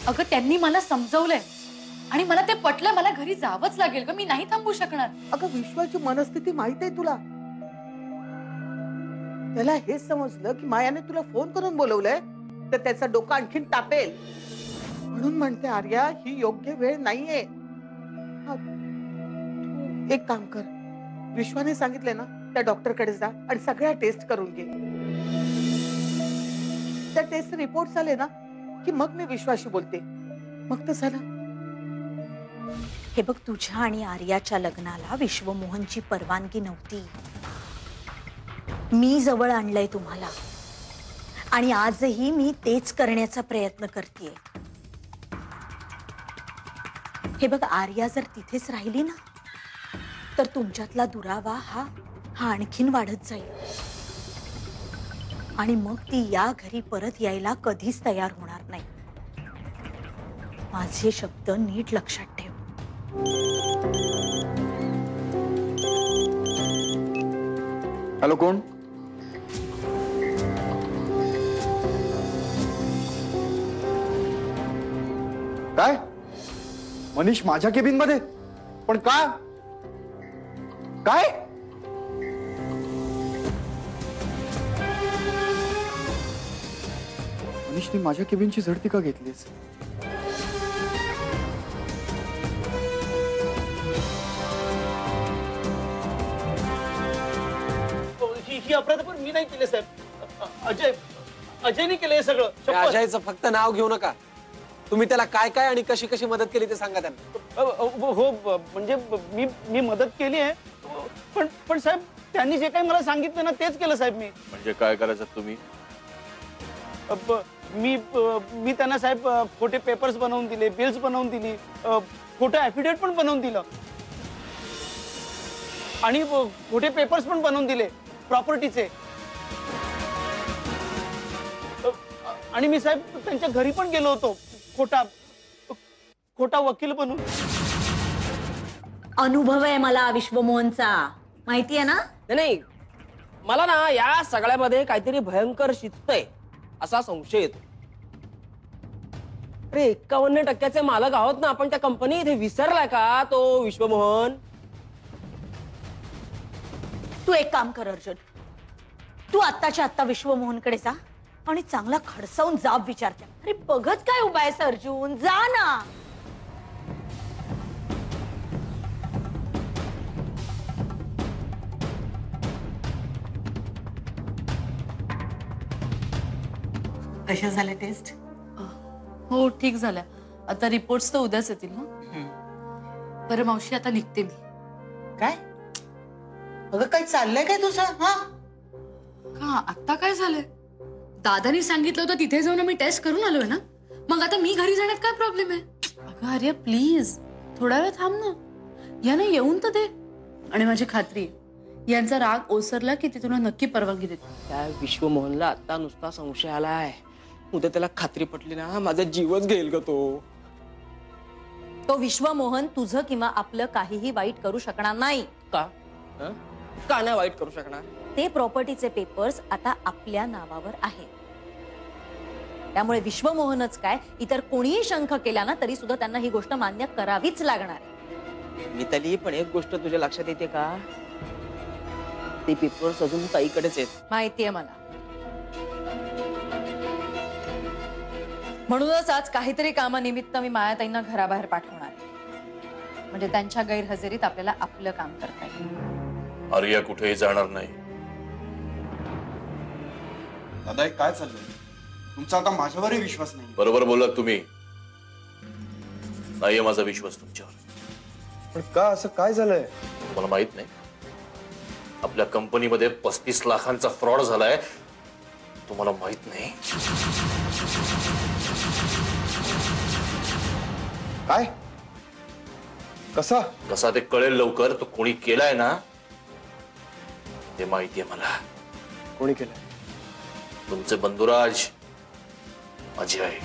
अगं त्यांनी मला समजवलंय आणि मला ते पटलं. मला घरी जावंच लागेल ग, मी नाही थांबू शकणार. अगं विश्वाची मनस्थिती माहित आहे तुला. त्याला हे समजलं की मायाने तुला फोन करून बोलवलंय तर त्याचा डोकं आणखीन तापेल. म्हणून म्हणते आर्या ही योग्य वेळ नाहीये. तू एक काम कर, विश्वाने सांगितले ना त्या डॉक्टरकडे जा आणि सगळ्या टेस्ट करून घे. त्या टेस्ट रिपोर्ट आले ना की मग मी विश्वाशी बोलते. मग तर झालं. हे बघ, तुझ्या आणि आर्याच्या लग्नाला विश्वमोहनची परवानगी नव्हती. मी जवळ आणलंय तुम्हाला आणि आजही मी तेच करण्याचा प्रयत्न करतेय. हे बघ, आर्या जर तिथेच राहिली ना तर तुमच्यातला दुरावा हा आणखीन वाढत जाईल आणि मग ती या घरी परत यायला कधीच तयार होणार नाही. माझे शब्द नीट लक्षात ठेव. हॅलो, कोण? काय? मनीष माझ्या केबिन मध्ये? पण का? काय? मनीषने माझ्या केबिनची झडती का घेतलीस? ही अपराध पण मी नाही केले साहेब. अजयने केलं हे सगळं. अजयचं फक्त नाव घेऊ नका. तुम्ही त्याला काय काय आणि कशी कशी मदत केली ते सांगा त्यांना. हो म्हणजे मी मदत केली आहे पण साहेब त्यांनी जे काही मला सांगितलं ना तेच केलं साहेब मी. म्हणजे काय करायचं तुम्ही? मी त्यांना साहेब खोटे पेपर्स बनवून दिले, बिल्स बनवून दिली, खोटं ॲफिडेविट पण बनवून दिलं आणि खोटे पेपर्स पण बनवून दिले प्रॉपर्टीचे. आणि मी साहेब त्यांच्या घरी पण गेलो होतो खोटा वकील बनून. अनुभव आहे मला विश्वमोहनचा, माहिती आहे ना? नाही, मला ना या सगळ्यामध्ये काहीतरी भयंकर शिस्त आहे असा संशय येतो. अरे 51% मालक आहोत ना आपण त्या कंपनीत. हे विसरलाय का तो विश्वमोहन? तू एक काम कर अर्जुन, तू आत्ताच्या आत्ता विश्वमोहनकडे जा आणि चांगला खडसावून जाब विचारते. अरे बघत काय उभा आहेस अर्जुन, जा ना. कशा झाल्या टेस्ट? हो ठीक झाल्या. आता रिपोर्ट्स तर उद्याच येतील ना. बरं मावशी आता निघते मी. काय? अगं काय चाललंय काय तुझं? हा का आता काय झालंय? दादानी सांगितलं होतं तिथे जाऊन मी टेस्ट करून आलोय ना. मग आता मी घरी जाण्यात काय प्रॉब्लेम आहे? अगं आर्या प्लीज थोडा वेळ थांब ना. याने येऊन तर दे. आणि माझी खात्री आहे यांचा राग ओसरला की ती तुला नक्की परवानगी देते. त्या विश्वमोहनला आता नुसता संशय आलाय. उद्या त्याला खात्री पटली ना माझा जीवच घेईल ग तो. तो विश्वमोहन तुझं किंवा आपलं काहीही वाईट करू शकणार नाही. का? का नाही वाईट करू शकणार? ते प्रॉपर्टीचे पेपर्स आता आपल्या नावावर आहेत. त्यामुळे विश्वमोहनच काय इतर कोणीही शंख केला ना तरी सुद्धा त्यांना ही गोष्ट मान्य करावीच लागणार आहे. मिताली, पण एक गोष्ट तुझ्या लक्षात येते का? ते पेपर्स अजून ताईकडेच आहेत. माहितीये मला. म्हणूनच आज काहीतरी कामानिमित्त मी मायाताईंना घराबाहेर पाठवणार आहे. म्हणजे त्यांच्या गैरहजेरीत आपल्याला आपलं काम करता येईल. आर्या कुठेही जाणार नाही. दादा काय चाललंय तुमचा? आता माझ्यावरही विश्वास नाही. बरोबर बोललात तुम्ही. नाहीये माझा विश्वास तुमच्यावर. पण का? असं काय झालंय? तुम्हाला माहित नाही आपल्या कंपनीमध्ये 35 लाखांचा फ्रॉड झालाय. तुम्हाला माहित नाही? काय? कसा? कसा ते कळेल लवकर. तो कोणी केलाय ना ते माहितीये मला. कोणी केलंय? तुमचे बंधुराज, माझी आई.